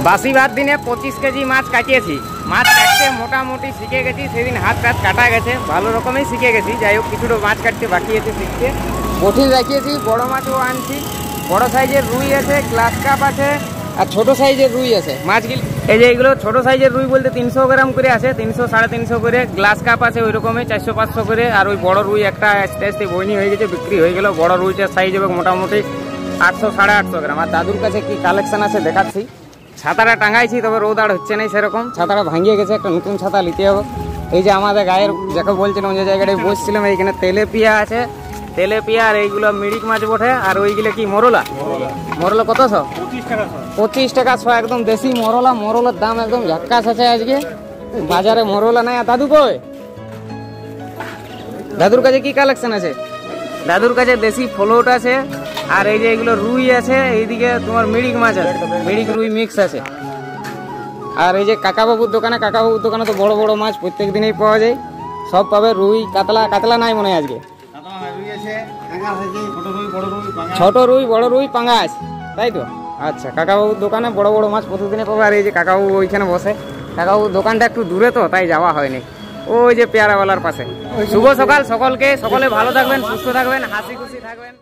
বাসি ভাত দিনে 25 কেজি মাছ কাটিয়েছি। মাছ কাটতে মোটামুটি শিখে গেছি, সেদিন হাত টাত কাটা গেছে, ভালো রকমই শিখে গেছি। যাই হোক কিছুটা মাছ কাটতে বাকি আছে শিখতে। কঠিন রাখিয়েছি, বড় মাছও আনছি, বড় সাইজের রুই আছে, গ্লাস কাপ আছে, আর ছোট সাইজের রুই আছে। মাছগুলি এই যে এইগুলো ছোট সাইজের রুই বলতে 300 গ্রাম করে আছে, 300 350 করে। গ্লাস কাপ আছে ওই রকমই 400-500 করে। আর ওই বড় রুই একটা আস্তে আস্তে বইনি হয়ে গেছে, বিক্রি হয়ে গেল। বড় রুইটার সাইজ হবে মোটামুটি 800 850 গ্রাম। আর দাদুর কাছে কি কালেকশন আছে দেখাচ্ছি। ছাতাটা টাঙাইছি, তবে রোদ আর হচ্ছে না সেরকম। ছাতাটা ভাঙিয়ে গেছে, একটা নতুন ছাতা নিতে হবে। এই যে আমাদের গায়ের যাকে বলছিলাম যে জায়গাটায় বসছিলাম, এইখানে তেলেপিয়া আছে, তেলেপিয়া। আর এইগুলো মিরিক মাছ বটে। আর ওইগুলো কি মরলা, মরলা কত? 25 টাকা 100, একদম দেশি মরলা। মরলার দাম একদম ঝাক্কাস আছে আজকে বাজারে। মরলা নাই। আর দাদু কই? দাদুর কাছে কি কালেকশন আছে? দাদুর কাছে দেশি ফ্লোট আছে, আর এই যে এগুলো রুই আছে। এইদিকে তোমার মিরিক মাছ আছে, মিরিক রুই মিক্স আছে। আর এই যে কাকাবাবুর দোকানে, কাকাবাবুর দোকানে তো বড় বড় মাছ প্রত্যেক দিনেই পাওয়া যায়, সব পাবে। রুই, কাতলা, কাতলা নাই মনে হয় আজকে। ছোট রুই, বড় রুই, পাঙ্গাস, তাই তো? আচ্ছা, কাকাবাবুর দোকানে বড় বড় মাছ প্রতিদিনে পাবে। আর এই যে কাকাবাবু ওইখানে বসে। কাকাবাবুর দোকানটা একটু দূরে তো, তাই যাওয়া হয়নি। ওই যে পেয়ারাওয়ালার পাশে। শুভ সকাল সকলকে। সকলে ভালো থাকবেন, সুস্থ থাকবেন, হাসি খুশি থাকবেন।